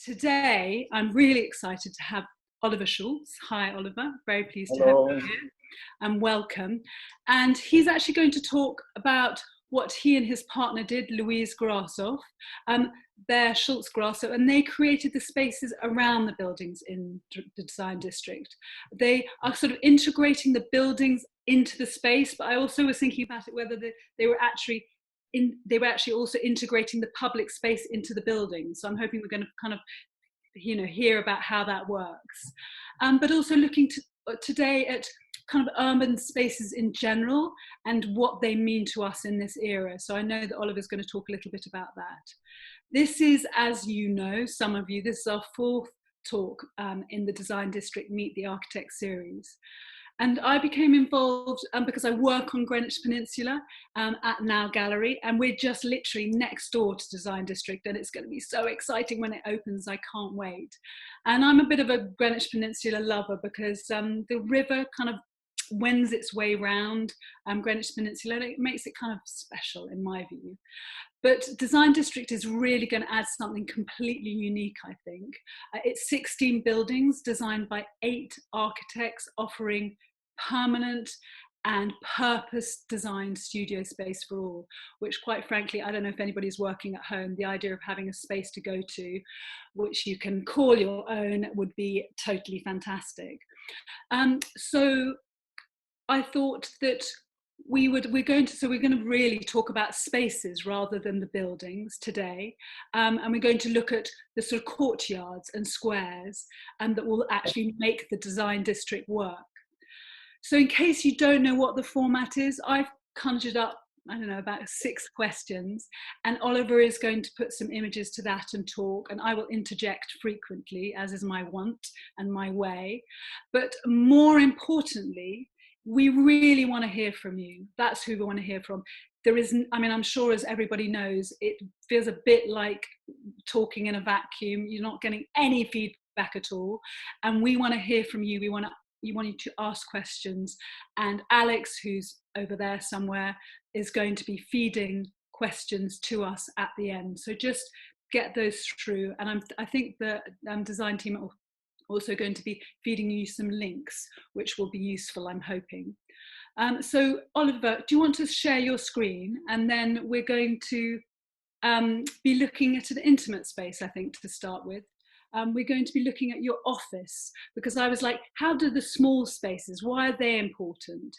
today I'm really excited to have Oliver Schulze. Hi, Oliver. Very pleased to have Hello. you here and welcome. And he's actually going to talk about what he and his partner did, Schulze Grassov. They're Schulze Grassov, and they created the spaces around the buildings in the design district. They are sort of integrating the buildings into the space, but I also was thinking about it whether they were actually also integrating the public space into the building. So I'm hoping we're going to kind of, hear about how that works. But also looking today at kind of urban spaces in general and what they mean to us in this era. So I know that Oliver's going to talk a little bit about that. This is, as you know, some of you, this is our fourth talk in the Design District Meet the Architect series. And I became involved because I work on Greenwich Peninsula at Now Gallery, and we're just literally next door to Design District, and it's going to be so exciting when it opens. I can't wait. And I'm a bit of a Greenwich Peninsula lover because the river kind of wends its way round Greenwich Peninsula, and it makes it kind of special in my view. But Design District is really going to add something completely unique, I think. It's 16 buildings designed by 8 architects offering permanent and purpose-designed studio space for all, which quite frankly, I don't know if anybody's working at home, the idea of having a space to go to, which you can call your own, would be totally fantastic. So I thought that we're going to really talk about spaces rather than the buildings today, and we're going to look at the sort of courtyards and squares that will actually make the design district work. So in case you don't know what the format is, I've conjured up, I don't know, about 6 questions, and Oliver is going to put some images to that and talk, and I will interject frequently, as is my wont and my way. But more importantly, we really want to hear from you. That's who we want to hear from. There is, I'm sure as everybody knows, it feels a bit like talking in a vacuum. You're not getting any feedback at all. And we want to hear from you. We want you to ask questions. And Alex, who's over there somewhere, is going to be feeding questions to us at the end. So just get those through. And I think the design team are also going to be feeding you some links, which will be useful, I'm hoping. So Oliver, do you want to share your screen? And then we're going to be looking at an intimate space, I think, to start with. We're going to be looking at your office, because I was like, how do the small spaces, why are they important?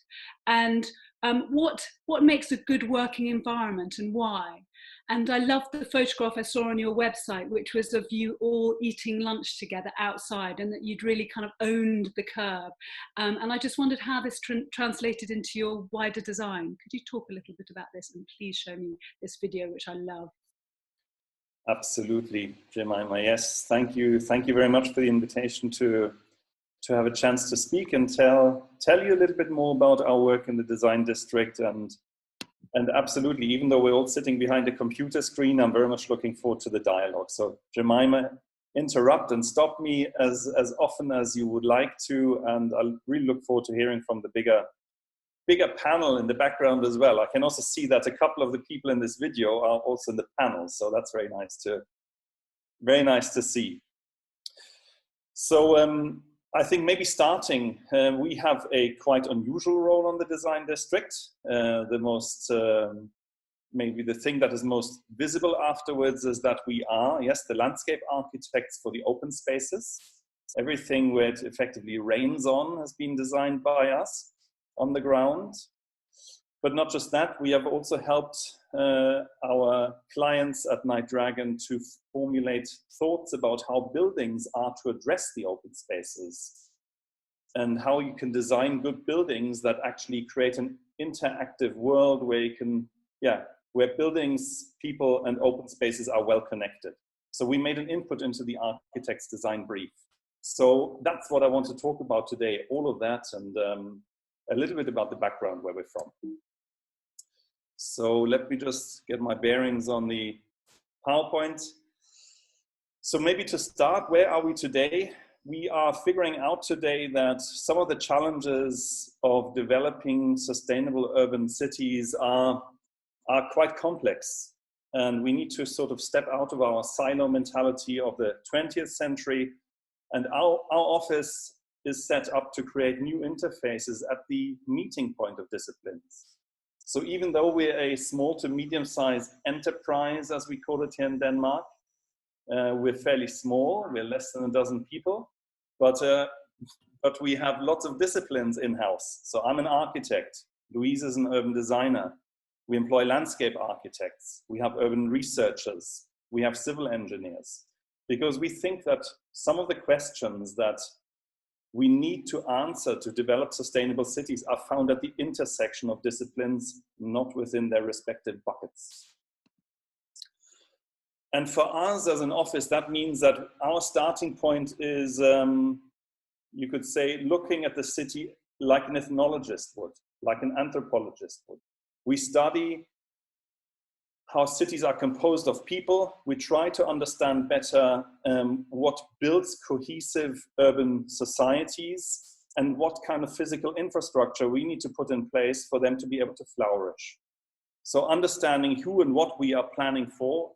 And what makes a good working environment and why? And I loved the photograph I saw on your website, which was of you all eating lunch together outside, and that you'd really kind of owned the curb. And I just wondered how this translated into your wider design. Could you talk a little bit about this, and please show me this video, which I love. Absolutely, Jemima. Yes, thank you. Thank you very much for the invitation to have a chance to speak and tell you a little bit more about our work in the design district. And absolutely, even though we're all sitting behind a computer screen, I'm very much looking forward to the dialogue. So Jemima, interrupt and stop me as often as you would like to, and I really look forward to hearing from the bigger panel in the background as well. I can also see that a couple of the people in this video are also in the panel, so that's very nice to see. So I think maybe starting, we have a quite unusual role on the design district. The most, maybe the thing that is most visible afterwards is that we are, yes, the landscape architects for the open spaces. Everything where it effectively rains on has been designed by us on the ground. But not just that, we have also helped our clients at Night Dragon to formulate thoughts about how buildings are to address the open spaces and how you can design good buildings that actually create an interactive world where you can, where buildings, people, and open spaces are well connected. So we made an input into the architect's design brief. So that's what I want to talk about today, all of that, and a little bit about the background where we're from. So let me just get my bearings on the PowerPoint. So maybe to start, where are we today? We are figuring out today that some of the challenges of developing sustainable urban cities are quite complex. And we need to sort of step out of our silo mentality of the 20th century. And our office is set up to create new interfaces at the meeting point of disciplines. So even though we're a small to medium-sized enterprise, as we call it here in Denmark, we're fairly small, we're less than a dozen people, but we have lots of disciplines in-house. So I'm an architect, Louise is an urban designer. We employ landscape architects, we have urban researchers, we have civil engineers, because we think that some of the questions that we need to answer to develop sustainable cities are found at the intersection of disciplines, not within their respective buckets. And for us as an office, that means that our starting point is, you could say, looking at the city like an ethnologist would, like an anthropologist would. We study how cities are composed of people. We try to understand better what builds cohesive urban societies and what kind of physical infrastructure we need to put in place for them to be able to flourish. So understanding who and what we are planning for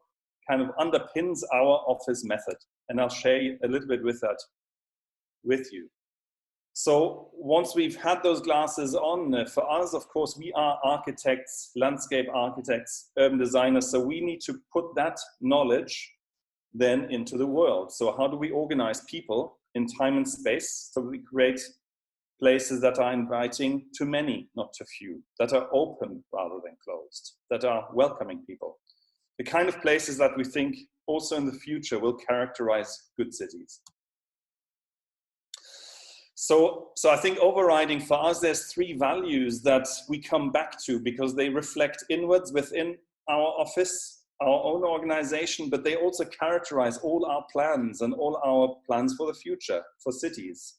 kind of underpins our office method. And I'll share a little bit with that with you. So once we've had those glasses on, for us, of course, we are architects, landscape architects, urban designers. So we need to put that knowledge then into the world. So how do we organize people in time and space? So we create places that are inviting to many, not to few, that are open rather than closed, that are welcoming people. The kind of places that we think also in the future will characterize good cities. So I think overriding for us, there's three values that we come back to because they reflect inwards within our office, our own organization, but they also characterize all our plans and all our plans for the future, for cities.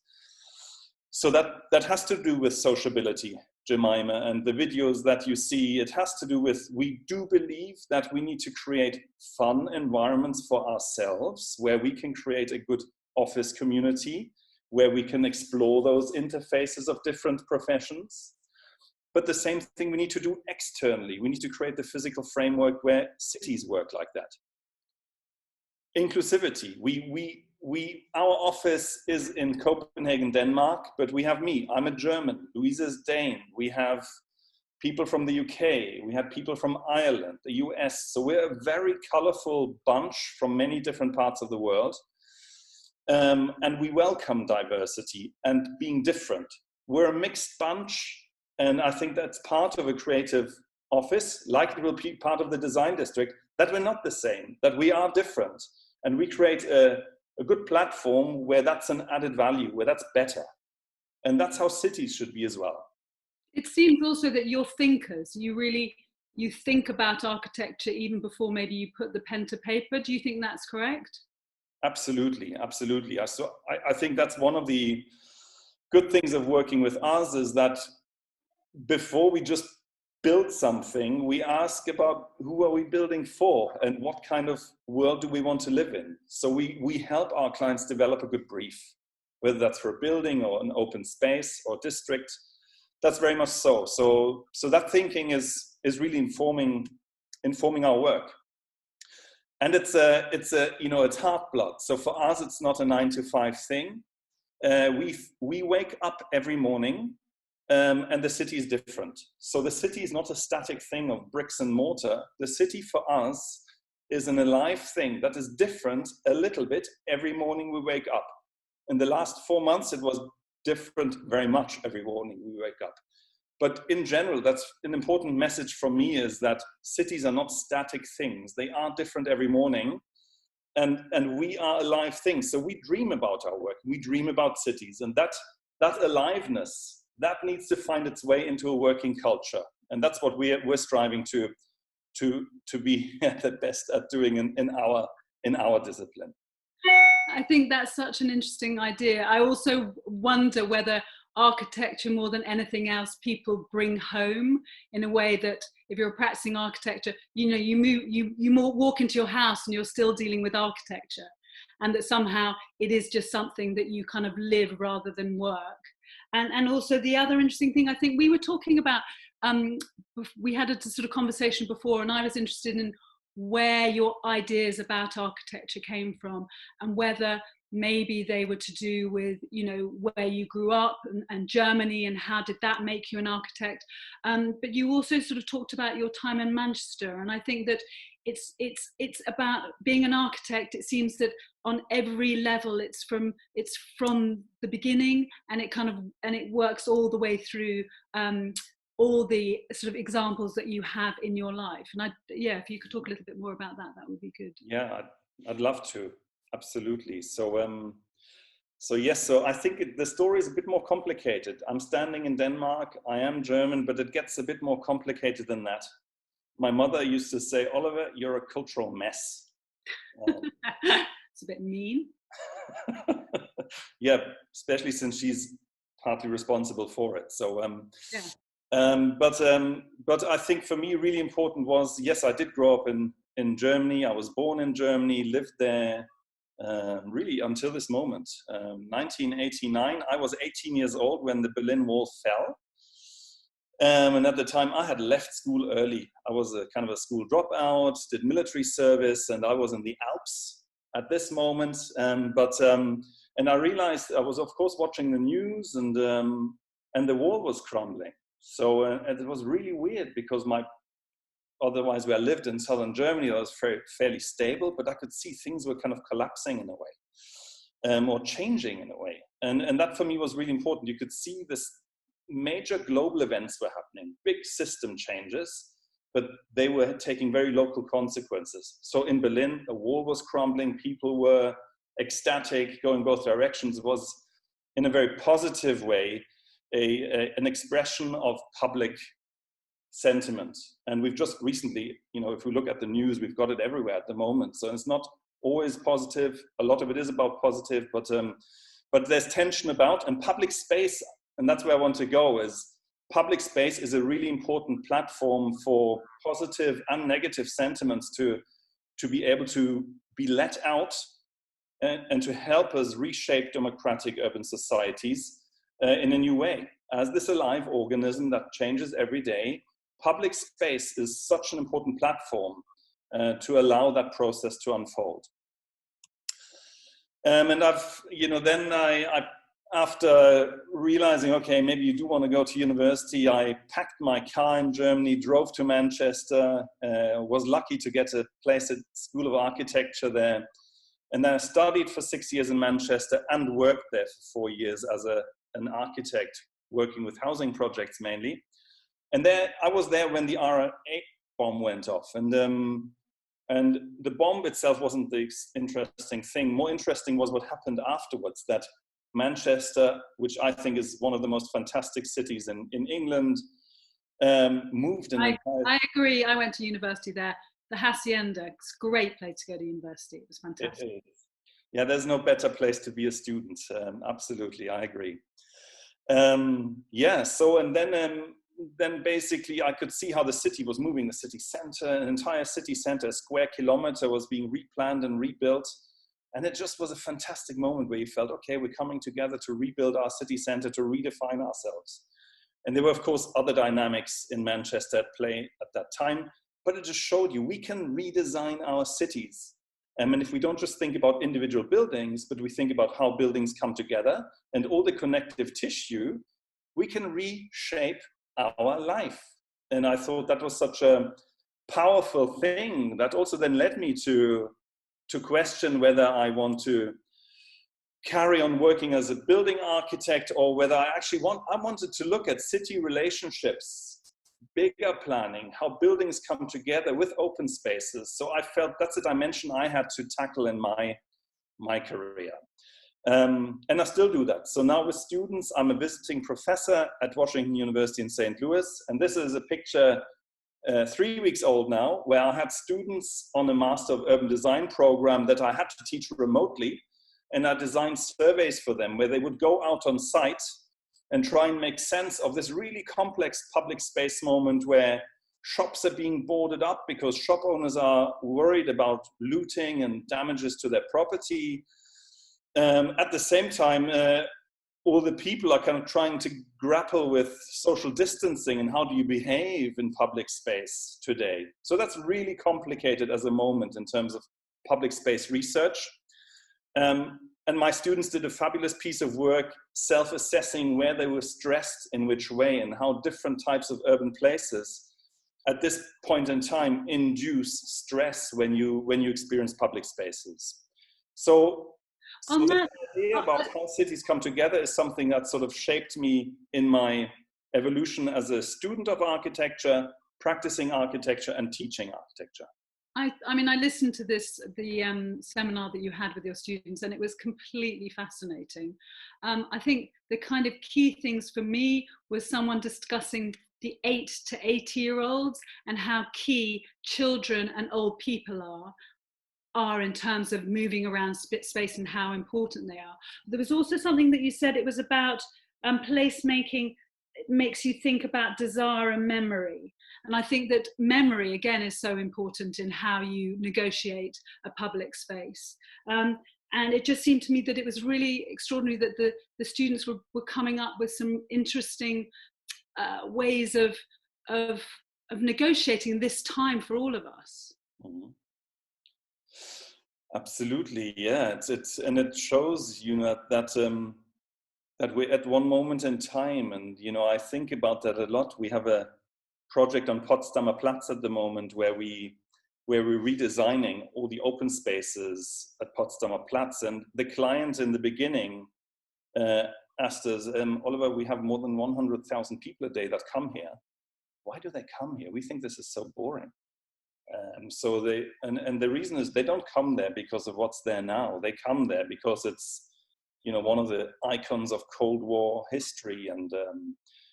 So that has to do with sociability, Jemima, and the videos that you see, it has to do with, we do believe that we need to create fun environments for ourselves, where we can create a good office community, where we can explore those interfaces of different professions. But the same thing we need to do externally. We need to create the physical framework where cities work like that. Inclusivity. Our office is in Copenhagen, Denmark, but we have me. I'm a German. Louise is Dane. We have people from the UK. We have people from Ireland, the US. So we're a very colorful bunch from many different parts of the world. And we welcome diversity and being different. We're a mixed bunch, and I think that's part of a creative office, like it will be part of the design district, that we're not the same, that we are different. And we create a good platform where that's an added value, where that's better. And that's how cities should be as well. It seems also that you're thinkers. You think about architecture even before maybe you put the pen to paper. Do you think that's correct? Absolutely, absolutely. So I think that's one of the good things of working with us is that before we just build something, we ask about who are we building for and what kind of world do we want to live in. So we help our clients develop a good brief, whether that's for a building or an open space or district. That's very much so. So that thinking is really informing our work. And it's heart blood. So for us, it's not a 9-to-5 thing. We wake up every morning, and the city is different. So the city is not a static thing of bricks and mortar. The city for us is an alive thing that is different a little bit every morning we wake up. In the last 4 months, it was different very much every morning we wake up. But in general, that's an important message from me, is that cities are not static things. They are different every morning, and we are alive things. So we dream about our work, we dream about cities, and that aliveness, that needs to find its way into a working culture. And that's what we're striving to be the best at doing in our discipline. I think that's such an interesting idea. I also wonder whether architecture, more than anything else, people bring home in a way that if you're practicing architecture, you more walk into your house and you're still dealing with architecture, and that somehow it is just something that you kind of live rather than work. And also the other interesting thing, I think we were talking about, we had a sort of conversation before, and I was interested in where your ideas about architecture came from, and whether maybe they were to do with, you know, where you grew up and Germany, and how did that make you an architect. But you also sort of talked about your time in Manchester, and I think that it's about being an architect. It seems that on every level it's from the beginning, and it works all the way through all the sort of examples that you have in your life. And if you could talk a little bit more about that, that would be good. Yeah, I'd love to. Absolutely. So I think the story is a bit more complicated. I'm standing in Denmark. I am German, but it gets a bit more complicated than that. My mother used to say, "Oliver, you're a cultural mess." It's a bit mean. Yeah, especially since she's partly responsible for it. So but I think for me really important was, yes, I did grow up in Germany. I was born in Germany, lived there really until this moment. 1989, I was 18 years old when the Berlin Wall fell. And at the time I had left school early. I was a kind of a school dropout, did military service, and I was in the Alps at this moment. And I realized, I was of course watching the news, and the wall was crumbling. So and it was really weird, because otherwise where I lived in southern Germany, I was fairly stable, but I could see things were kind of collapsing in a way, or changing in a way. And that for me was really important. You could see this major global events were happening, big system changes, but they were taking very local consequences. So in Berlin, a wall was crumbling, people were ecstatic, going both directions. It was, in a very positive way, an expression of public sentiment. And we've just recently, you know, if we look at the news, we've got it everywhere at the moment. So it's not always positive. A lot of it is about positive, but there's tension about, and public space, and that's where I want to go, is public space is a really important platform for positive and negative sentiments to be able to be let out and to help us reshape democratic urban societies in a new way. As this alive organism that changes every day, public space is such an important platform to allow that process to unfold. And I've, you know, then I after realizing, okay, maybe you do want to go to university, I packed my car in Germany, drove to Manchester, was lucky to get a place at School of Architecture there. And then I studied for 6 years in Manchester and worked there for 4 years as an architect, working with housing projects mainly. And there, I was there when the RA bomb went off. And the bomb itself wasn't the interesting thing. More interesting was what happened afterwards, that Manchester, which I think is one of the most fantastic cities in England, moved in. I agree. I went to university there. The Hacienda, it's a great place to go to university. It was fantastic. It is. Yeah, there's no better place to be a student. Absolutely, I agree. Yeah, so and then basically I could see how the city was moving, the city center, an entire city center, a square kilometer was being replanned and rebuilt. And it just was a fantastic moment where you felt, okay, we're coming together to rebuild our city center, to redefine ourselves. And there were, of course, other dynamics in Manchester at play at that time, but it just showed you we can redesign our cities. And if we don't just think about individual buildings, but we think about how buildings come together and all the connective tissue, we can reshape our life. And I thought that was such a powerful thing that also then led me to question whether I want to carry on working as a building architect, or whether I actually wanted to look at city relationships, bigger planning, how buildings come together with open spaces. So I felt that's a dimension I had to tackle in my career. And I still do that. So now with students, I'm a visiting professor at Washington University in St. Louis. And this is a picture 3 weeks old now, where I had students on a Master of Urban Design program that I had to teach remotely. And I designed surveys for them where they would go out on site and try and make sense of this really complex public space moment where shops are being boarded up because shop owners are worried about looting and damages to their property. At the same time, all the people are kind of trying to grapple with social distancing and how do you behave in public space today. So that's really complicated as a moment in terms of public space research. And my students did a fabulous piece of work self-assessing where they were stressed in which way and how different types of urban places at this point in time induce stress when you experience public spaces. So the idea about how cities come together is something that sort of shaped me in my evolution as a student of architecture, practicing architecture and teaching architecture. I mean, I listened to the seminar that you had with your students, and it was completely fascinating. I think the kind of key things for me was someone discussing the 8 to 80-year-olds and how key children and old people are in terms of moving around space and how important they are. There was also something that you said, it was about placemaking. It makes you think about desire and memory. And I think that memory, again, is so important in how you negotiate a public space. And it just seemed to me that it was really extraordinary that the students were coming up with some interesting ways of negotiating this time for all of us. Mm-hmm. Absolutely, yeah. And it shows, that we're at one moment in time, and I think about that a lot. We have a project on Potsdamer Platz at the moment where we're redesigning all the open spaces at Potsdamer Platz, and the client in the beginning asked us, Oliver, we have more than 100,000 people a day that come here. Why do they come here? We think this is so boring. So the reason is they don't come there because of what's there now. They come there because it's one of the icons of Cold War history, and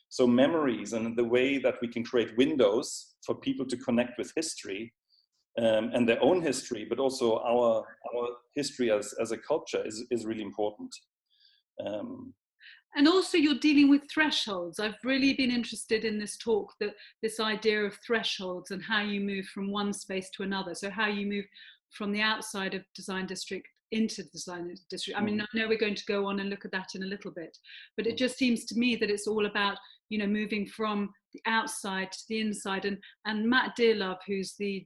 so memories and the way that we can create windows for people to connect with history and their own history, but also our history as a culture is really important. And also you're dealing with thresholds. I've really been interested in this talk, this idea of thresholds and how you move from one space to another. So how you move from the outside of design district into the design district. I mean, I know we're going to go on and look at that in a little bit, but it just seems to me that it's all about, moving from the outside to the inside. And Matt Dearlove, who's the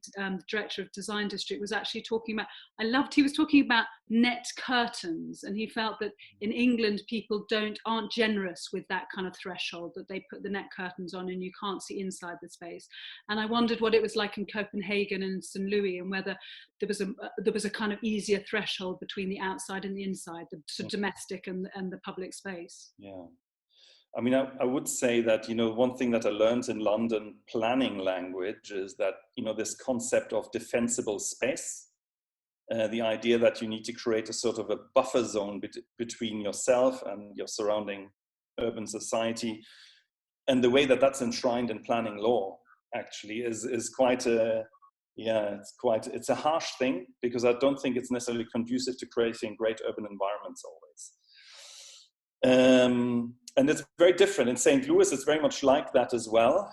director of Design District, was actually talking about, he was talking about net curtains, and he felt that in England people aren't generous with that kind of threshold, that they put the net curtains on and you can't see inside the space. And I wondered what it was like in Copenhagen and St. Louis, and whether there was a kind of easier threshold between the outside and the inside, the sort of domestic and the public space. Yeah. I mean, I would say that, one thing that I learned in London planning language is that, this concept of defensible space, the idea that you need to create a sort of a buffer zone between yourself and your surrounding urban society. And the way that that's enshrined in planning law actually is quite it's a harsh thing, because I don't think it's necessarily conducive to creating great urban environments always. And it's very different. In St. Louis, it's very much like that as well.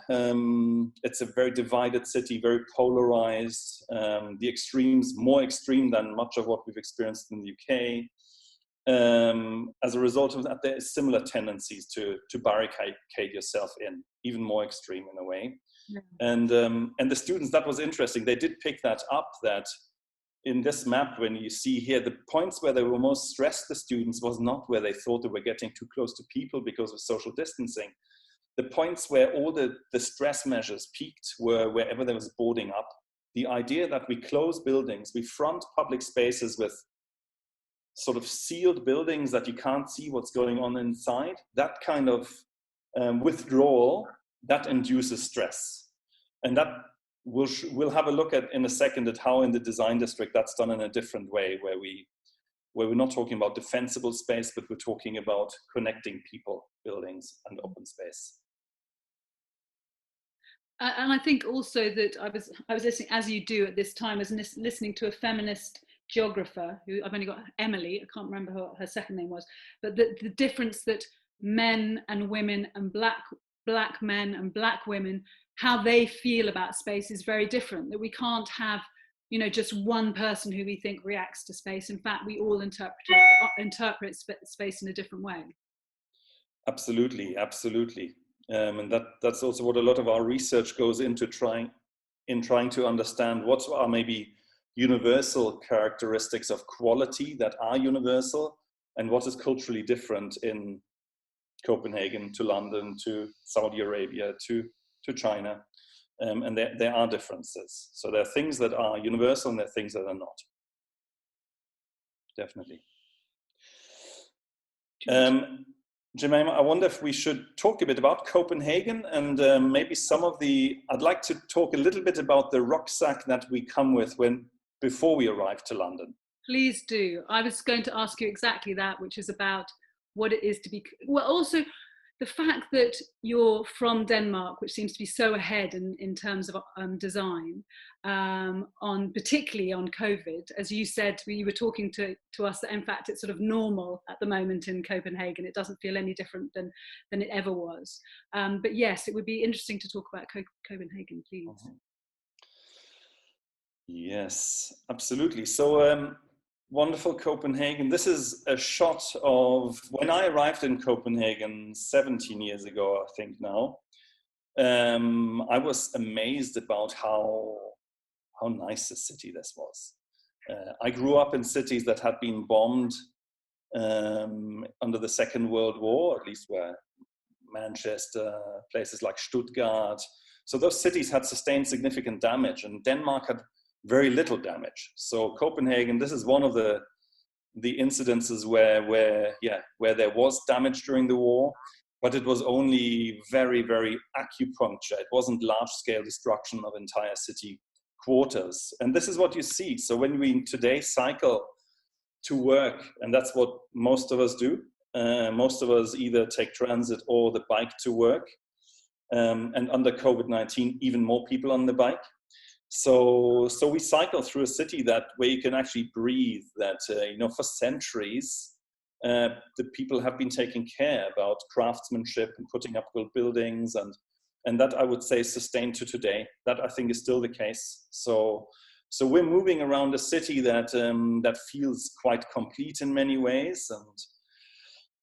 It's a very divided city, very polarized. The extremes, more extreme than much of what we've experienced in the UK. As a result of that, there is similar tendencies to barricade yourself in, even more extreme in a way. Yeah. And the students, that was interesting. They did pick that up, that in this map, when you see here, the points where they were most stressed, the students, was not where they thought they were getting too close to people because of social distancing. The points where all the stress measures peaked were wherever there was boarding up. The idea that we close buildings, we front public spaces with sort of sealed buildings that you can't see what's going on inside, that kind of withdrawal, that induces stress. And that we'll have a look at in a second at how in the design district that's done in a different way, where we're not talking about defensible space, but we're talking about connecting people, buildings, and open space. And I think also that I was listening, as you do at this time, as listening to a feminist geographer who I've only got, Emily, I can't remember what her second name was, but the difference that men and women and black men and black women, how they feel about space is very different, that we can't have, just one person who we think reacts to space. In fact, we all interpret space in a different way. Absolutely, absolutely. And that's also what a lot of our research goes into trying to understand what are maybe universal characteristics of quality that are universal, and what is culturally different in Copenhagen to London to Saudi Arabia to China. And there are differences. So there are things that are universal and there are things that are not. Definitely. Jemima, I wonder if we should talk a bit about Copenhagen and maybe I'd like to talk a little bit about the rucksack that we come with before we arrive to London. Please do. I was going to ask you exactly that, which is about what it is to be, well, also the fact that you're from Denmark, which seems to be so ahead in terms of design, particularly on COVID. As you said, you were talking to us that in fact it's sort of normal at the moment in Copenhagen. It doesn't feel any different than it ever was. But yes, it would be interesting to talk about Copenhagen, please. Yes, absolutely. So wonderful Copenhagen. This is a shot of when I arrived in Copenhagen 17 years ago, I think now. I was amazed about how nice a city this was. I grew up in cities that had been bombed under the Second World War, at least where Manchester, places like Stuttgart. So those cities had sustained significant damage, and Denmark had very little damage. So Copenhagen, this is one of the incidences where there was damage during the war, but it was only very, very acupuncture. It wasn't large-scale destruction of entire city quarters. And this is what you see. So when we today cycle to work, and that's what most of us do, most of us either take transit or the bike to work. And under COVID-19, even more people on the bike. So we cycle through a city where you can actually breathe, that, for centuries, the people have been taking care about craftsmanship and putting up good buildings, and that I would say is sustained to today. That I think is still the case. So we're moving around a city that feels quite complete in many ways,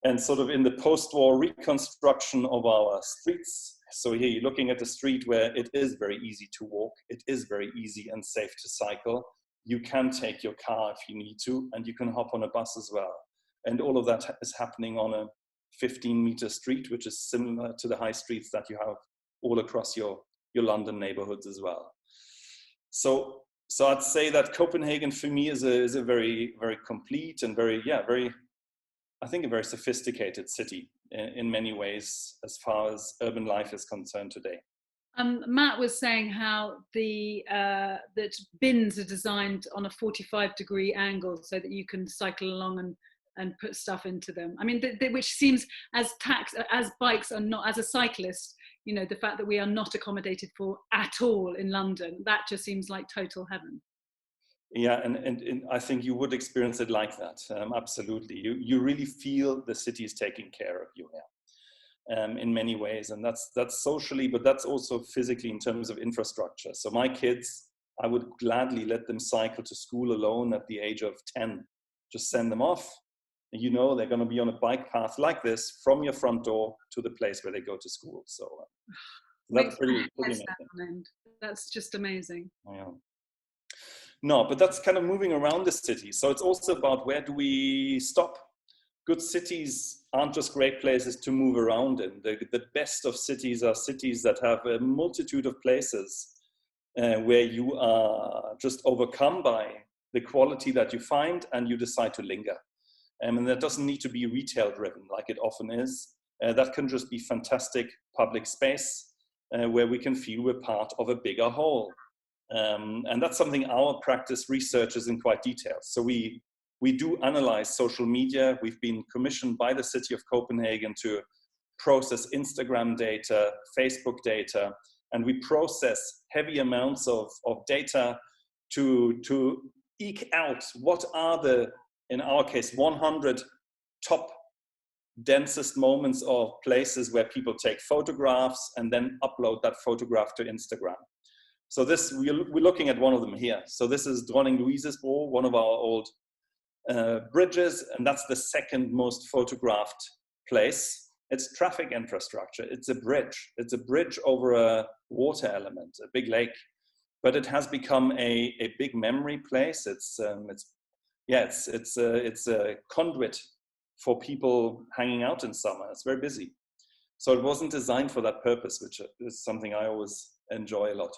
and sort of in the post-war reconstruction of our streets. So here you're looking at a street where it is very easy to walk. It is very easy and safe to cycle. You can take your car if you need to, and you can hop on a bus as well. And all of that is happening on a 15-meter street, which is similar to the high streets that you have all across your London neighborhoods as well. So I'd say that Copenhagen for me is a very, very complete and I think a very sophisticated city in many ways as far as urban life is concerned today. Matt was saying how that bins are designed on a 45-degree angle so that you can cycle along and put stuff into them. I mean, which seems as bikes are not, as a cyclist, the fact that we are not accommodated for at all in London, that just seems like total heaven. Yeah, and I think you would experience it like that. Absolutely. You really feel the city is taking care of you here in many ways. And that's socially, but that's also physically in terms of infrastructure. So my kids, I would gladly let them cycle to school alone at the age of 10. Just send them off. They're going to be on a bike path like this from your front door to the place where they go to school. So that's pretty amazing. That's just amazing. Yeah. No, but that's kind of moving around the city. So it's also about where do we stop? Good cities aren't just great places to move around in. The best of cities are cities that have a multitude of places where you are just overcome by the quality that you find and you decide to linger. And that doesn't need to be retail driven like it often is. That can just be fantastic public space where we can feel we're part of a bigger whole. And that's something our practice researches in quite detail. So we do analyze social media. We've been commissioned by the city of Copenhagen to process Instagram data, Facebook data, and we process heavy amounts of data to eke out what are in our case, 100 top densest moments of places where people take photographs and then upload that photograph to Instagram. So we're looking at one of them here. So this is Dronning Louise's Bro, one of our old bridges, and that's the second most photographed place It's traffic infrastructure. It's a bridge. It's a bridge over a water element, a big lake. But it has become a big memory place. It's a conduit for people hanging out in summer. It's very busy. So it wasn't designed for that purpose, which is something I always enjoy a lot.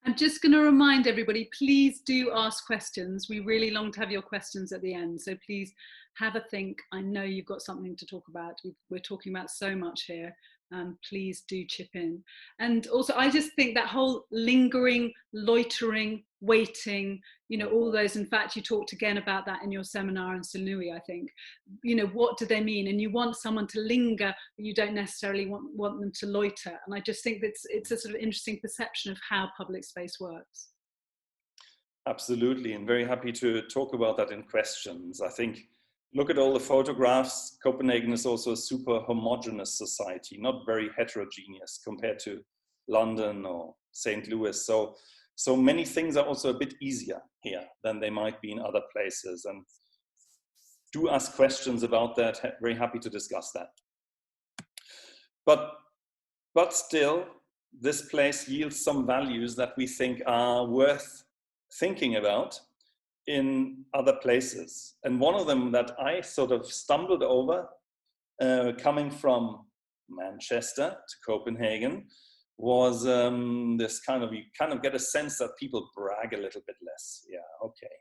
I'm just going to remind everybody, please do ask questions. We really long to have your questions at the end. So please have a think. I know you've got something to talk about. We're talking about so much here. Please do chip in. And also, I just think that whole lingering, loitering, waiting, you know, all those, in fact, you talked again about that in your seminar in Saint-Louis, I think. You know, what do they mean? And you want someone to linger, but you don't necessarily want them to loiter. And I just think that it's a sort of interesting perception of how public space works. Absolutely, and very happy to talk about that in questions. I think, look at all the photographs. Copenhagen is also a super homogeneous society, not very heterogeneous compared to London or St. Louis. So many things are also a bit easier here than they might be in other places. And do ask questions about that. Very happy to discuss that. But still, this place yields some values that we think are worth thinking about in other places. And one of them that I sort of stumbled over, coming from Manchester to Copenhagen, was this you kind of get a sense that people brag a little bit less. Yeah, okay.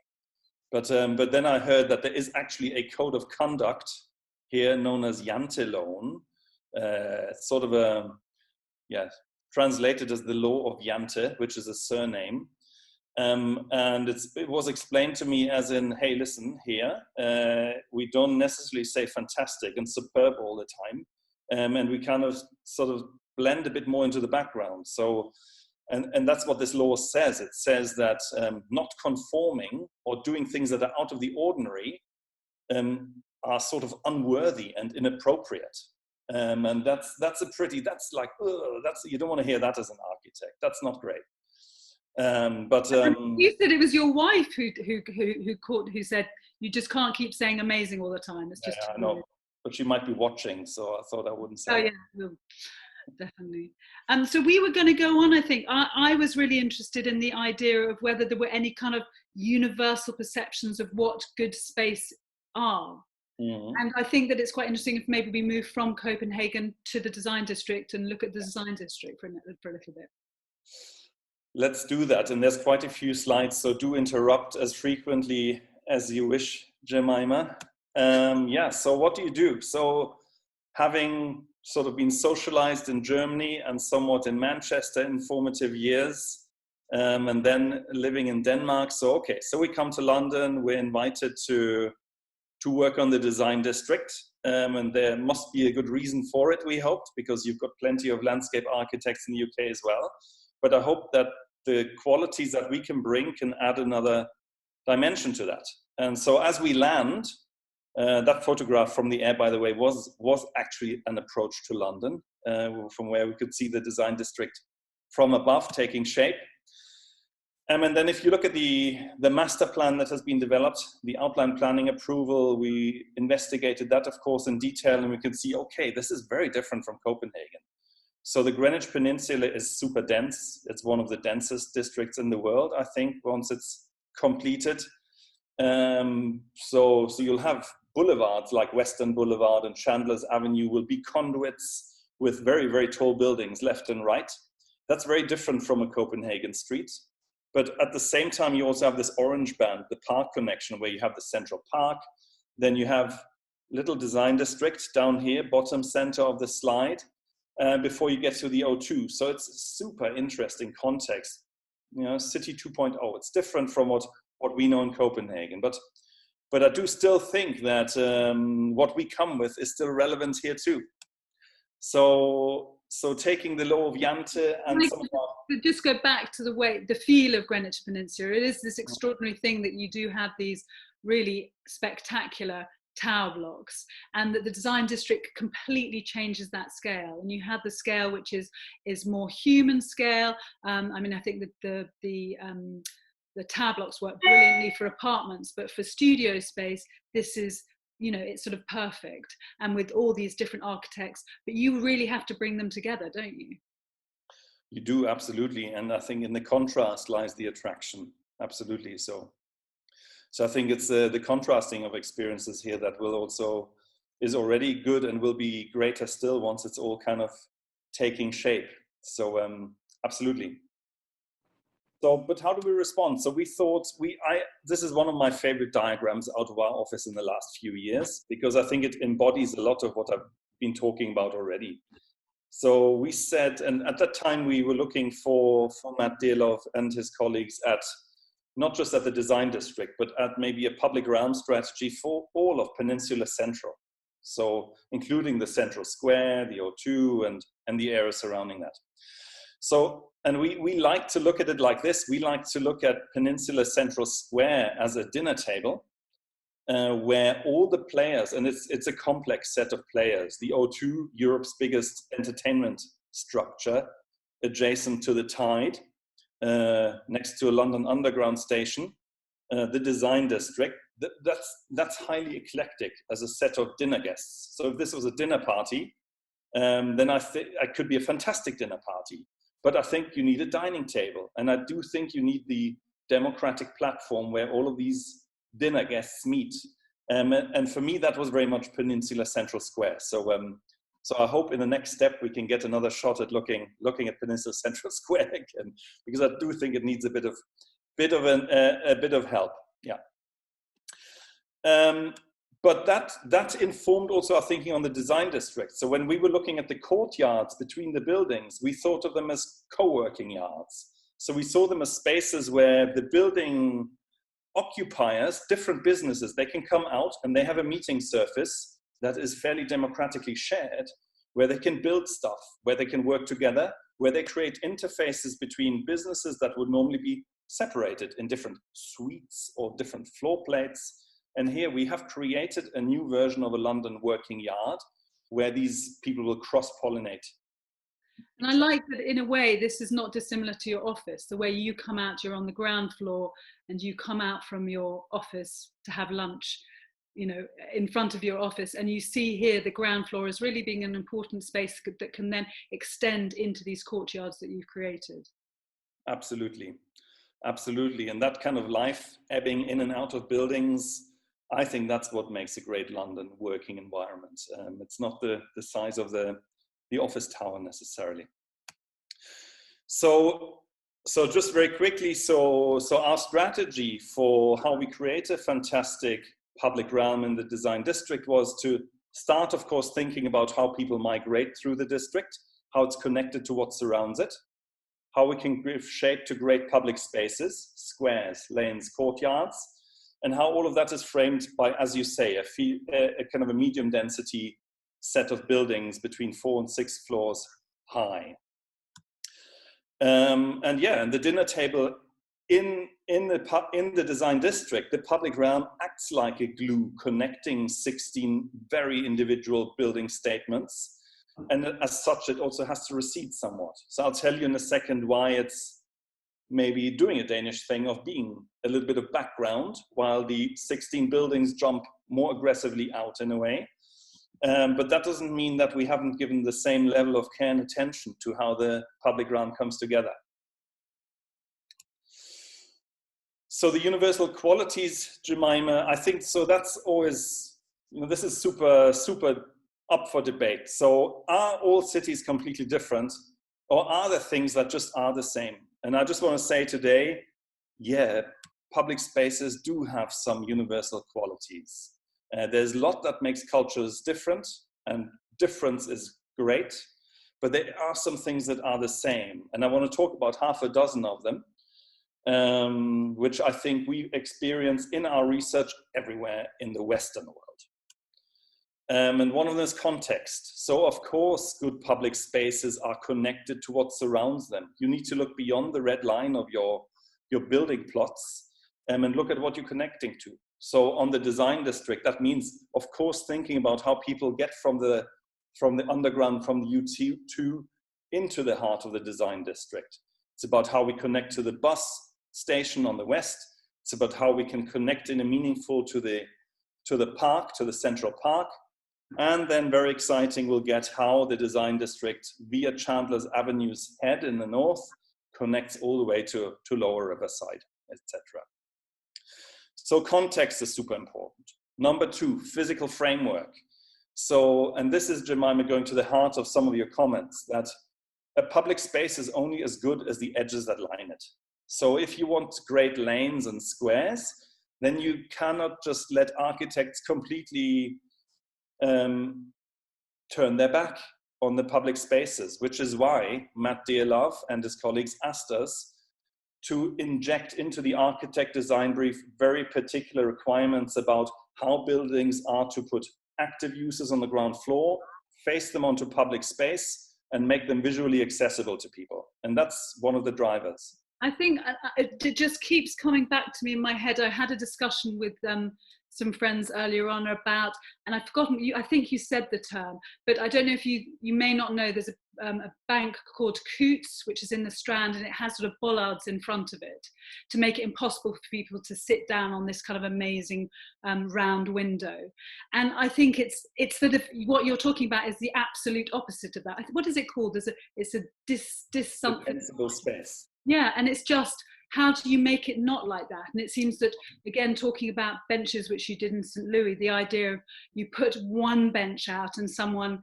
But then I heard that there is actually a code of conduct here known as Janteloven, sort of translated as the law of Jante, which is a surname. And it was explained to me as in, hey, listen here, we don't necessarily say fantastic and superb all the time. And we kind of sort of blend a bit more into the background. So, and that's what this law says. It says that not conforming or doing things that are out of the ordinary are sort of unworthy and inappropriate. And that's you don't want to hear that as an architect. That's not great. You said it was your wife who said you just can't keep saying amazing all the time. It's just I know, but she might be watching, so I thought I wouldn't say. Oh yeah, no, definitely. So we were going to go on. I think I was really interested in the idea of whether there were any kind of universal perceptions of what good space are. Mm-hmm. And I think that it's quite interesting if maybe we move from Copenhagen to the design district and look at the design district for a little bit. Let's do that. And there's quite a few slides, so do interrupt as frequently as you wish, Jemima. So what do you do? So having sort of been socialized in Germany and somewhat in Manchester in formative years, and then living in Denmark. So we come to London, we're invited to work on the design district. And there must be a good reason for it, we hoped, because you've got plenty of landscape architects in the UK as well. But I hope that the qualities that we can bring can add another dimension to that. And so as we land, that photograph from the air, by the way, was actually an approach to London, from where we could see the design district from above taking shape. And then if you look at the master plan that has been developed, the outline planning approval, we investigated that, of course, in detail, and we could see, okay, this is very different from Copenhagen. So the Greenwich Peninsula is super dense. It's one of the densest districts in the world, I think, once it's completed. So you'll have boulevards like Western Boulevard and Chandler's Avenue will be conduits with very, very tall buildings left and right. That's very different from a Copenhagen street. But at the same time, you also have this orange band, the park connection, where you have the central park. Then you have little design district down here, bottom center of the slide. Before you get to the O2. So it's a super interesting context. You know, City 2.0. It's different from what we know in Copenhagen. But I do still think that what we come with is still relevant here too. So taking the law of Jante and just go back to the feel of Greenwich Peninsula. It is this extraordinary thing that you do have these really spectacular tower blocks, and that the design district completely changes that scale, and you have the scale which is more human scale. I think that the tower blocks work brilliantly for apartments, but for studio space this is you know, it's sort of perfect and with all these different architects, but you really have to bring them together, don't you? You do, absolutely. And I think in the contrast lies the attraction. Absolutely. So I think it's the contrasting of experiences here that is already good and will be greater still once it's all kind of taking shape. So absolutely. So, but how do we respond? So we thought this is one of my favorite diagrams out of our office in the last few years, because I think it embodies a lot of what I've been talking about already. So we said, and at that time we were looking for Matt Dearlove and his colleagues at, not just at the design district, but at maybe a public realm strategy for all of Peninsula Central. So including the central square, the O2, and the area surrounding that. So, and we like to look at it like this. We like to look at Peninsula Central Square as a dinner table, where all the players, and it's a complex set of players, the O2, Europe's biggest entertainment structure, adjacent to the Tide, next to a London Underground station, the design district, that's highly eclectic as a set of dinner guests. So if this was a dinner party, then I think it could be a fantastic dinner party. But I think you need a dining table. And I do think you need the democratic platform where all of these dinner guests meet. And for me, that was very much Peninsula Central Square. So I hope in the next step we can get another shot at looking at Peninsula Central Square again, because I do think it needs a bit of help. Yeah. But that informed also our thinking on the design district. So when we were looking at the courtyards between the buildings, we thought of them as co-working yards. So we saw them as spaces where the building occupiers, different businesses, they can come out and they have a meeting surface that is fairly democratically shared, where they can build stuff, where they can work together, where they create interfaces between businesses that would normally be separated in different suites or different floor plates. And here we have created a new version of a London working yard where these people will cross-pollinate. And I like that in a way, this is not dissimilar to your office. The way you come out, you're on the ground floor and you come out from your office to have lunch, you know, in front of your office. And you see here the ground floor as really being an important space that can then extend into these courtyards that you've created. Absolutely. Absolutely. And that kind of life ebbing in and out of buildings, I think that's what makes a great London working environment. It's not the size of the office tower necessarily. So just very quickly, so our strategy for how we create a fantastic public realm in the design district was to start, of course, thinking about how people migrate through the district, how it's connected to what surrounds it, how we can give shape to great public spaces, squares, lanes, courtyards, and how all of that is framed by, as you say, a kind of a medium density set of buildings between 4 and 6 floors high. And the dinner table in the design district, the public realm acts like a glue connecting 16 very individual building statements. And as such, it also has to recede somewhat. So I'll tell you in a second why it's maybe doing a Danish thing of being a little bit of background while the 16 buildings jump more aggressively out in a way. But that doesn't mean that we haven't given the same level of care and attention to how the public realm comes together. So the universal qualities, Jemima, I think, so that's always, you know, this is super, super up for debate. So are all cities completely different, or are there things that just are the same? And I just want to say today, yeah, public spaces do have some universal qualities. There's a lot that makes cultures different, and difference is great, but there are some things that are the same. And I want to talk about half a dozen of them, which I think we experience in our research everywhere in the Western world. And one of them is context. So of course, good public spaces are connected to what surrounds them. You need to look beyond the red line of your building plots and look at what you're connecting to. So on the design district, that means, of course, thinking about how people get from the underground, from the U2 into the heart of the design district. It's about how we connect to the bus station on the west. It's about how we can connect in a meaningful to the to the park, to the central park. And then very exciting, we'll get how the design district via Chandler's Avenue's head in the north connects all the way to Lower Riverside, etc. So context is super important. Number 2, physical framework. So, and this is, Jemima, going to the heart of some of your comments, that a public space is only as good as the edges that line it. So if you want great lanes and squares, then you cannot just let architects completely turn their back on the public spaces, which is why Matt Dearlove and his colleagues asked us to inject into the architect design brief very particular requirements about how buildings are to put active users on the ground floor, face them onto public space, and make them visually accessible to people. And that's one of the drivers. I think it just keeps coming back to me in my head. I had a discussion with some friends earlier on about, and I've forgotten, I think you said the term, but I don't know if you may not know, there's a bank called Coutts, which is in the Strand, and it has sort of bollards in front of it to make it impossible for people to sit down on this kind of amazing round window. And I think it's sort of, what you're talking about is the absolute opposite of that. What is it called? It's a defensible space. Yeah, and it's just, how do you make it not like that? And it seems that, again, talking about benches, which you did in St. Louis, the idea of you put one bench out and someone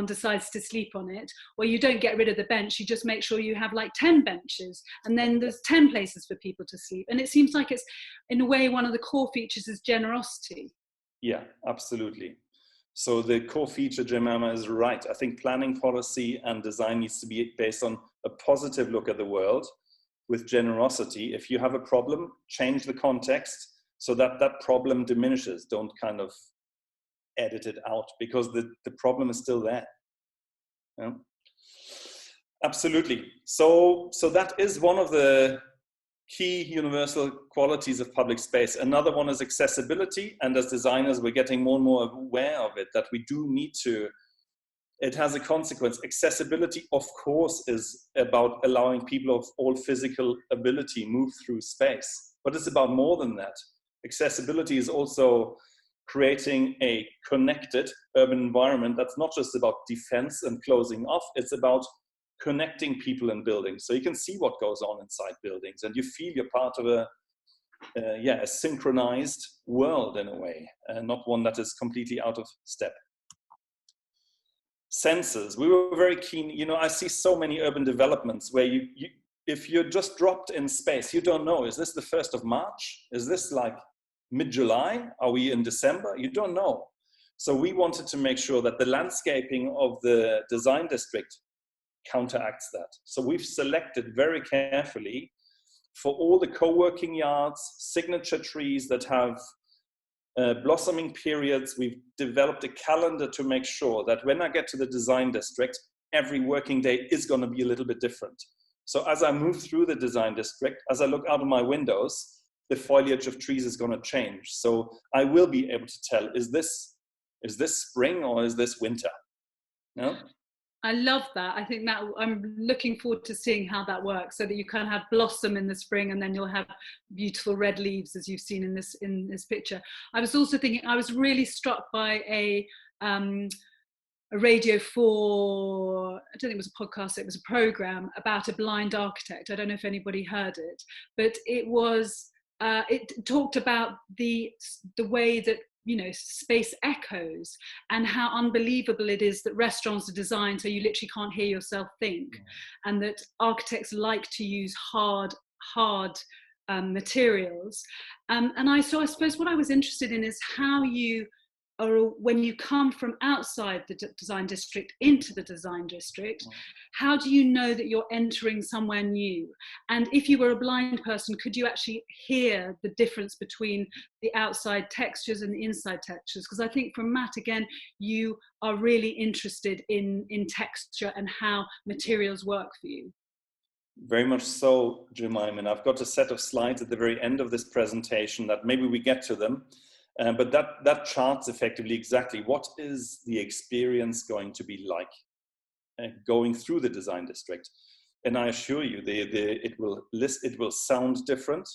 decides to sleep on it, or you don't get rid of the bench, you just make sure you have like 10 benches, and then there's 10 places for people to sleep. And it seems like it's, in a way, one of the core features is generosity. Yeah, absolutely. So the core feature, Jemima, is right. I think planning policy and design needs to be based on a positive look at the world with generosity. If you have a problem, change the context so that that problem diminishes. Don't kind of edit it out, because the problem is still there. Yeah? Absolutely. So that is one of the key universal qualities of public space. Another one is accessibility, and as designers we're getting more and more aware of it, that we do need to, it has a consequence. Accessibility, of course, is about allowing people of all physical ability move through space, but it's about more than that. Accessibility is also creating a connected urban environment that's not just about defense and closing off, it's about connecting people in buildings. So you can see what goes on inside buildings, and you feel you're part of a synchronized world in a way, not one that is completely out of step. Sensors, we were very keen. You know, I see so many urban developments where you if you're just dropped in space, you don't know, is this the 1st of March? Is this like mid-July? Are we in December? You don't know. So we wanted to make sure that the landscaping of the design district counteracts that. So we've selected very carefully for all the co-working yards, signature trees that have blossoming periods. We've developed a calendar to make sure that when I get to the design district, every working day is going to be a little bit different. So as I move through the design district, as I look out of my windows, the foliage of trees is going to change. So I will be able to tell, is this spring or is this winter? No? I love that. I think that I'm looking forward to seeing how that works, so that you can have blossom in the spring and then you'll have beautiful red leaves, as you've seen in this picture. I was also thinking, I was really struck by a Radio 4, I don't think it was a podcast, it was a program about a blind architect. I don't know if anybody heard it, but it was, it talked about the way that, you know, space echoes, and how unbelievable it is that restaurants are designed so you literally can't hear yourself think, and that architects like to use hard materials. And I suppose what I was interested in is how you, or when you come from outside the design district into the design district, how do you know that you're entering somewhere new? And if you were a blind person, could you actually hear the difference between the outside textures and the inside textures? Because I think from Matt, again, you are really interested in texture and how materials work for you. Very much so, Jemima. And I've got a set of slides at the very end of this presentation that maybe we get to them. But that charts effectively exactly what is the experience going to be like going through the design district. And I assure you, it will sound different,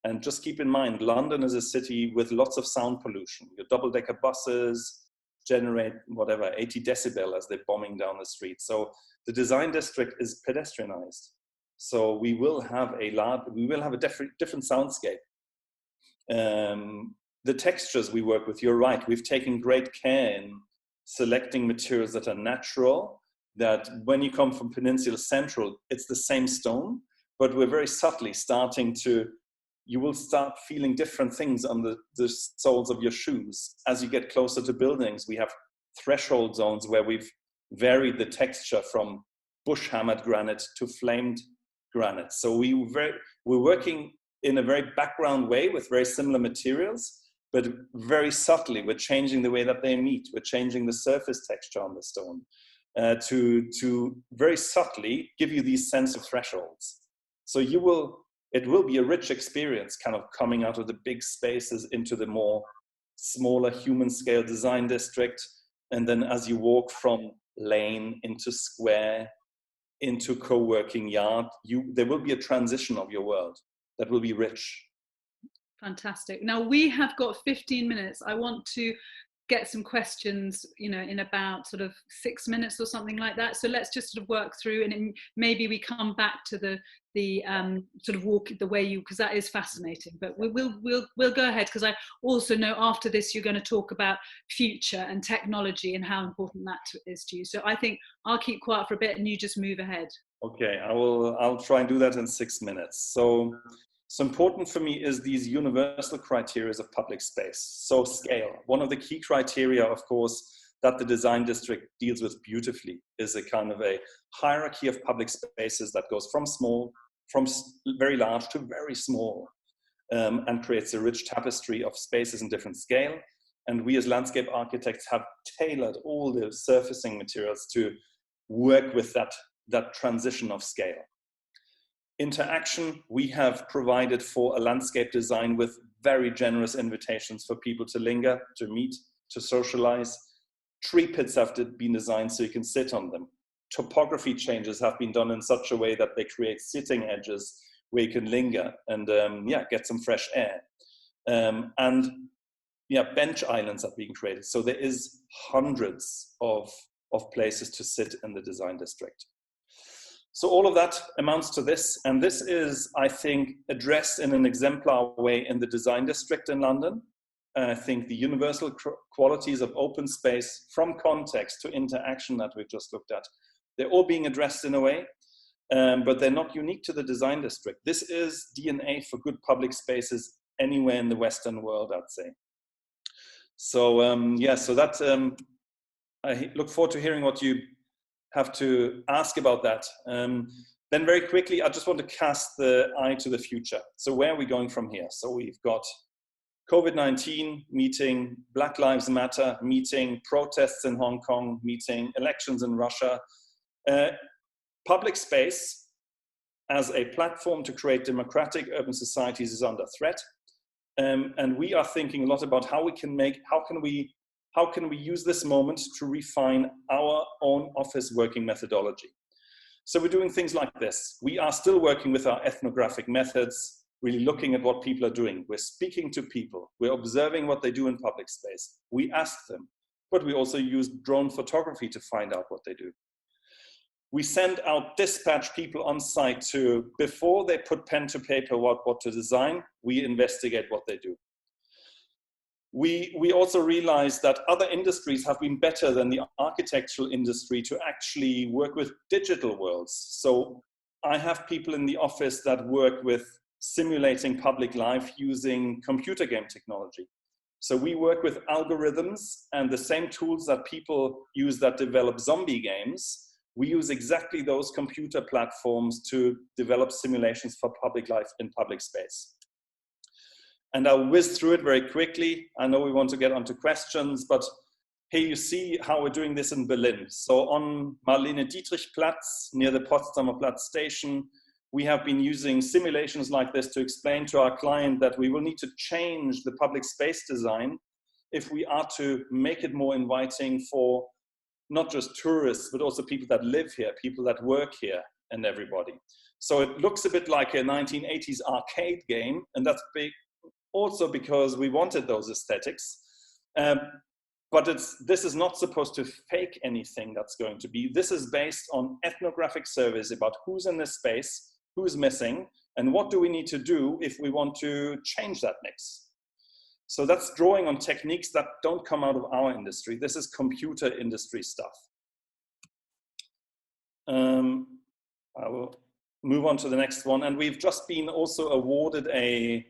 And just keep in mind, London is a city with lots of sound pollution. Your double-decker buses generate whatever, 80 decibel as they're bombing down the street. So the design district is pedestrianized. So we will have a different soundscape. The textures we work with, you're right, we've taken great care in selecting materials that are natural, that when you come from Peninsula Central, it's the same stone, but we're very subtly starting to, you will start feeling different things on the soles of your shoes. As you get closer to buildings, we have threshold zones where we've varied the texture from bush hammered granite to flamed granite. So we're working in a very background way with very similar materials, but very subtly, we're changing the way that they meet. We're changing the surface texture on the stone to very subtly give you these sense of thresholds. So it will be a rich experience kind of coming out of the big spaces into the more smaller human scale design district. And then as you walk from lane into square, into co-working yard, there will be a transition of your world that will be rich. Fantastic. Now we have got 15 minutes. I want to get some questions, in about sort of 6 minutes or something like that. So let's just sort of work through, and maybe we come back to the sort of walk the way because that is fascinating. But we'll go ahead, because I also know after this you're going to talk about future and technology and how important that is to you. So I think I'll keep quiet for a bit and you just move ahead. Okay, I'll try and do that in 6 minutes. So important for me is these universal criteria of public space. So scale. One of the key criteria, of course, that the design district deals with beautifully is a kind of a hierarchy of public spaces that goes from very large to very small, and creates a rich tapestry of spaces in different scale. And we as landscape architects have tailored all the surfacing materials to work with that transition of scale. Interaction, we have provided for a landscape design with very generous invitations for people to linger, to meet, to socialize. Tree pits have been designed so you can sit on them. Topography changes have been done in such a way that they create sitting edges where you can linger and get some fresh air. Bench islands are being created. So there is hundreds of places to sit in the design district. So all of that amounts to this, and this is, I think, addressed in an exemplar way in the design district in London. I think the universal qualities of open space, from context to interaction that we've just looked at, they're all being addressed in a way, but they're not unique to the design district. This is DNA for good public spaces anywhere in the Western world, I'd say. So I look forward to hearing what you have to ask about that. Then very quickly, I just want to cast the eye to the future. So where are we going from here? So we've got COVID-19 meeting, Black Lives Matter meeting, protests in Hong Kong meeting, elections in Russia. Public space as a platform to create democratic urban societies is under threat. And we are thinking a lot about how can we use this moment to refine our own office working methodology. So we're doing things like this. We are still working with our ethnographic methods, really looking at what people are doing. We're speaking to people. We're observing what they do in public space. We ask them, but we also use drone photography to find out what they do. We send out dispatch people on site to, before they put pen to paper what to design, we investigate what they do. We also realize that other industries have been better than the architectural industry to actually work with digital worlds. So I have people in the office that work with simulating public life using computer game technology. So we work with algorithms and the same tools that people use that develop zombie games. We use exactly those computer platforms to develop simulations for public life in public space. And I'll whiz through it very quickly. I know we want to get onto questions, but here you see how we're doing this in Berlin. So on Marlene-Dietrich-Platz, near the Potsdamer Platz station, we have been using simulations like this to explain to our client that we will need to change the public space design if we are to make it more inviting for not just tourists, but also people that live here, people that work here, and everybody. So it looks a bit like a 1980s arcade game, and that's big also because we wanted those aesthetics. But this is not supposed to fake anything that's going to be. This is based on ethnographic surveys about who's in this space, who's missing, and what do we need to do if we want to change that mix. So that's drawing on techniques that don't come out of our industry. This is computer industry stuff. I will move on to the next one. And we've just been also awarded a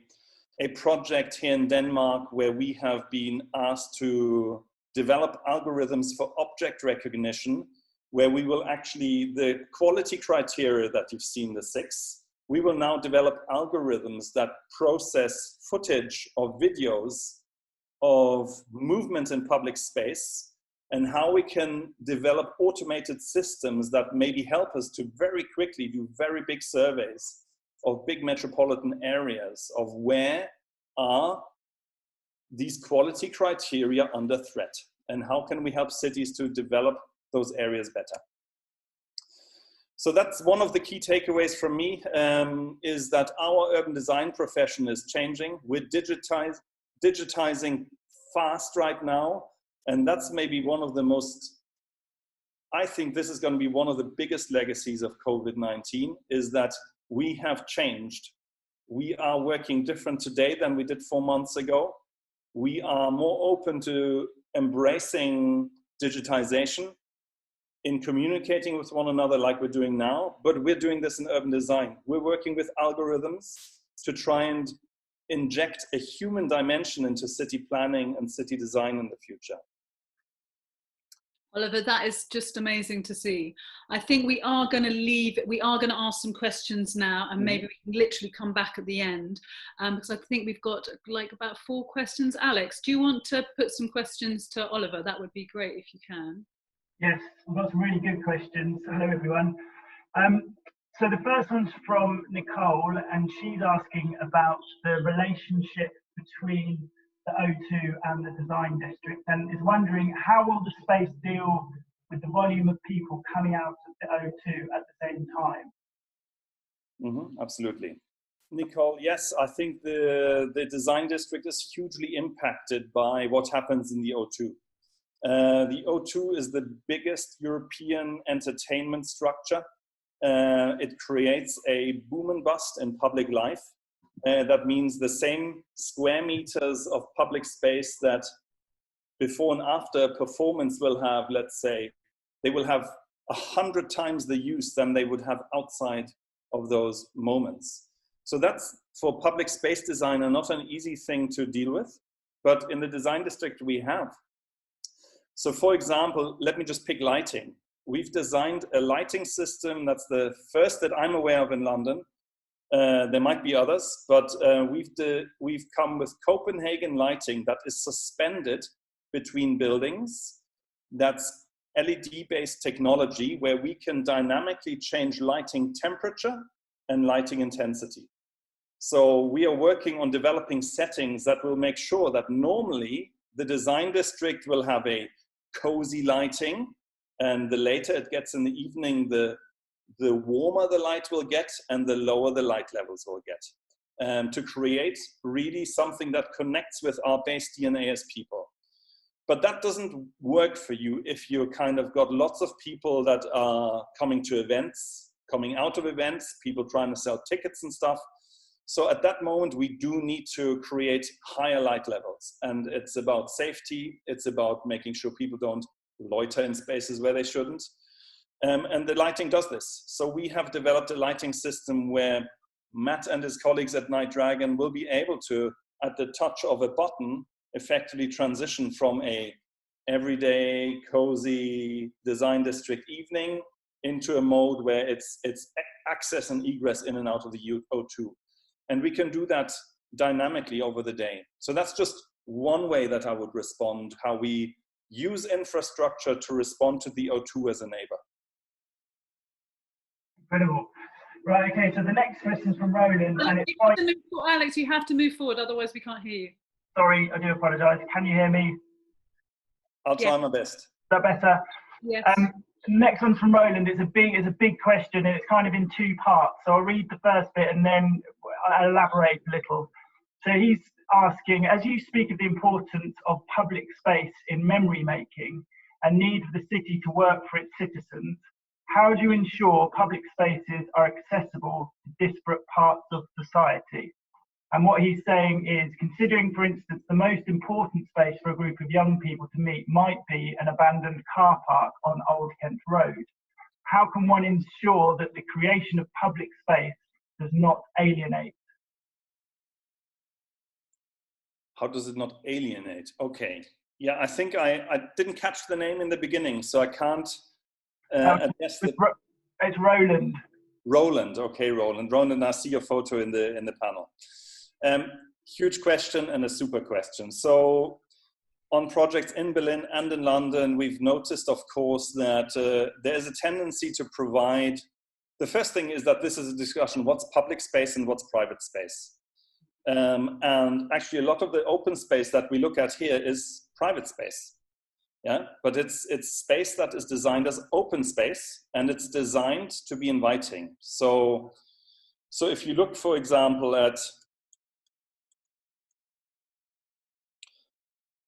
project here in Denmark where we have been asked to develop algorithms for object recognition, where we will actually, the quality criteria that you've seen, the 6, we will now develop algorithms that process footage of videos of movement in public space, and how we can develop automated systems that maybe help us to very quickly do very big surveys of big metropolitan areas of where are these quality criteria under threat, and how can we help cities to develop those areas better. So that's one of the key takeaways from me, is that our urban design profession is changing. We're digitizing fast right now, and that's maybe one of the most, I think this is going to be one of the biggest legacies of COVID-19, is that we have changed. We are working different today than we did 4 months ago. We are more open to embracing digitization in communicating with one another like we're doing now, but we're doing this in urban design. We're working with algorithms to try and inject a human dimension into city planning and city design in the future. Oliver, that is just amazing to see. I think we are going to ask some questions now, and maybe we can literally come back at the end, because I think we've got like about 4 questions. Alex, do you want to put some questions to Oliver? That would be great if you can. Yes, we've got some really good questions. Hello, everyone. So the first one's from Nicole, and she's asking about the relationship between the O2 and the design district, and is wondering how will the space deal with the volume of people coming out of the O2 at the same time? Absolutely. Nicole, yes, I think the design district is hugely impacted by what happens in the O2. The O2 is the biggest European entertainment structure. It creates a boom and bust in public life. That means the same square meters of public space that before and after a performance will have, let's say, they will have 100 times the use than they would have outside of those moments. So that's, for public space designer, not an easy thing to deal with, but in the design district we have. So for example, let me just pick lighting. We've designed a lighting system that's the first that I'm aware of in London. There might be others, but we've come with Copenhagen lighting that is suspended between buildings. That's LED-based technology where we can dynamically change lighting temperature and lighting intensity. So we are working on developing settings that will make sure that normally the design district will have a cozy lighting, and the later it gets in the evening, the warmer the light will get and the lower the light levels will get, to create really something that connects with our base DNA as people. But that doesn't work for you if you kind of got lots of people that are coming to events, coming out of events, people trying to sell tickets and stuff. So at that moment, we do need to create higher light levels. And it's about safety. It's about making sure people don't loiter in spaces where they shouldn't. And the lighting does this. So we have developed a lighting system where Matt and his colleagues at Night Dragon will be able to, at the touch of a button, effectively transition from a everyday, cozy design district evening into a mode where it's access and egress in and out of the O2. And we can do that dynamically over the day. So that's just one way that I would respond, how we use infrastructure to respond to the O2 as a neighbor. Incredible. Right, okay, so the next question is from Roland. And it's Alex, you have to move forward, otherwise we can't hear you. Sorry, I do apologise. Can you hear me? I'll try my best. Is that better? Yes. next one's from Roland. It's a big question, and it's kind of in two parts. So I'll read the first bit and then I'll elaborate a little. So he's asking, as you speak of the importance of public space in memory making and need for the city to work for its citizens, how do you ensure public spaces are accessible to disparate parts of society? And what he's saying is, considering, for instance, the most important space for a group of young people to meet might be an abandoned car park on Old Kent Road, how can one ensure that the creation of public space does not alienate? How does it not alienate? Okay. Yeah, I think I didn't catch the name in the beginning, so I can't address the... It's Roland. Roland, okay, Roland. Roland, I see your photo in the panel. Huge question and a super question. So on projects in Berlin and in London, we've noticed, of course, that there is a tendency to provide, the first thing is that this is a discussion, what's public space and what's private space? And actually a lot of the open space that we look at here is private space. Yeah, but it's space that is designed as open space, and it's designed to be inviting. So if you look, for example, at,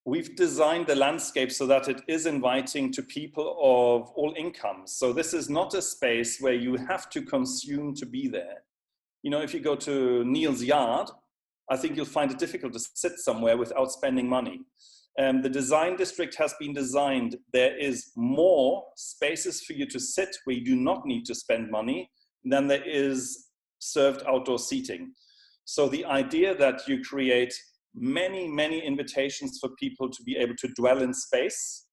we've designed the landscape so that it is inviting to people of all incomes. So this is not a space where you have to consume to be there. You know, if you go to Neil's yard, I think you'll find it difficult to sit somewhere without spending money. The design district has been designed, there is more spaces for you to sit where you do not need to spend money than there is served outdoor seating. So the idea that you create many, many invitations for people to be able to dwell in space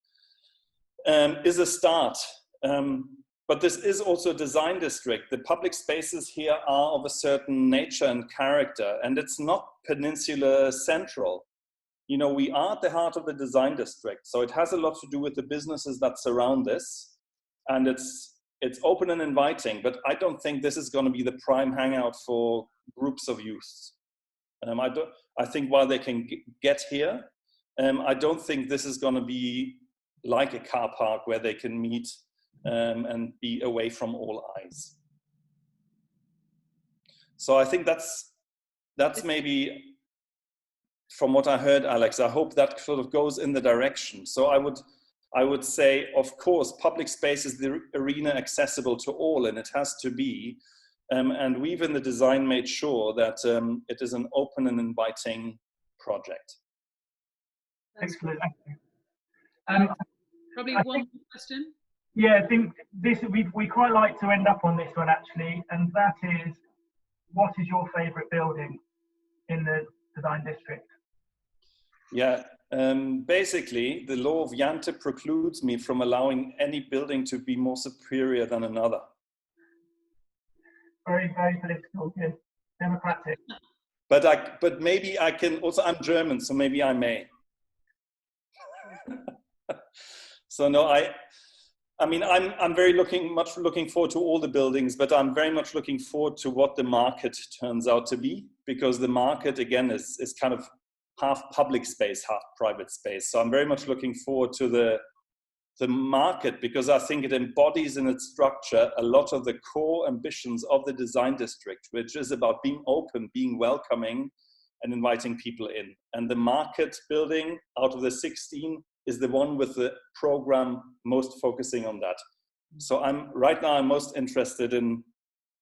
is a start. But this is also a design district. The public spaces here are of a certain nature and character, and it's not peninsula central. You know, we are at the heart of the design district, so it has a lot to do with the businesses that surround this, and it's open and inviting, but I don't think this is going to be the prime hangout for groups of youth. I think while they can get here, I don't think this is going to be like a car park where they can meet and be away from all eyes. So I think that's maybe, from what I heard, Alex, I hope that sort of goes in the direction. So I would say, of course, public space is the arena accessible to all, and it has to be. And we've in the design made sure that it is an open and inviting project. Excellent. Probably one more question. Yeah, I think we quite like to end up on this one actually, and that is, what is your favourite building in the design district? Yeah, basically the law of Jante precludes me from allowing any building to be more superior than another. Very, very political, good, democratic. But maybe I can also, I'm German, so maybe I may. So no, I mean, I'm very much looking forward to all the buildings, but I'm very much looking forward to what the market turns out to be, because the market again is kind of half public space, half private space. So I'm very much looking forward to the market, because I think it embodies in its structure a lot of the core ambitions of the design district, which is about being open, being welcoming, and inviting people in. And the market building out of the 16 is the one with the program most focusing on that. So right now I'm most interested in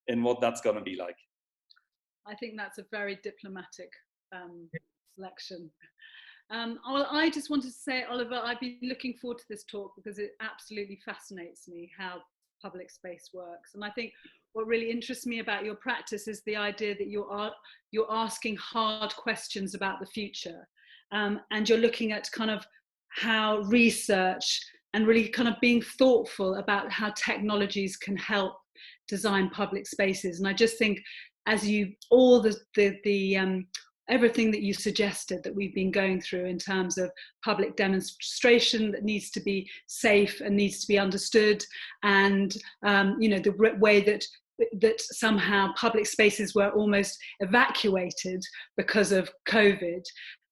what that's going to be like. I think that's a very diplomatic selection. Well, I just wanted to say, Oliver, I've been looking forward to this talk because it absolutely fascinates me how public space works. And I think what really interests me about your practice is the idea that you're asking hard questions about the future. And you're looking at kind of how research and really kind of being thoughtful about how technologies can help design public spaces. And I just think, as you, all everything that you suggested that we've been going through in terms of public demonstration that needs to be safe and needs to be understood, and you know, the way that somehow public spaces were almost evacuated because of COVID,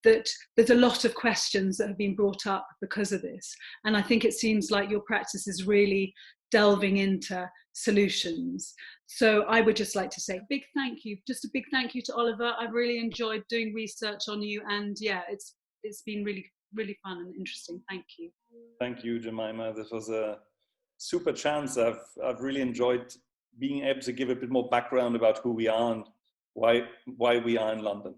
that there's a lot of questions that have been brought up because of this. And I think it seems like your practice is really delving into solutions. So I would just like to say big thank you, just a big thank you to Oliver. I've really enjoyed doing research on you, and yeah, it's been really, really fun and interesting. Thank you. Thank you, Jemima. This was a super chance. I've really enjoyed being able to give a bit more background about who we are and why we are in London.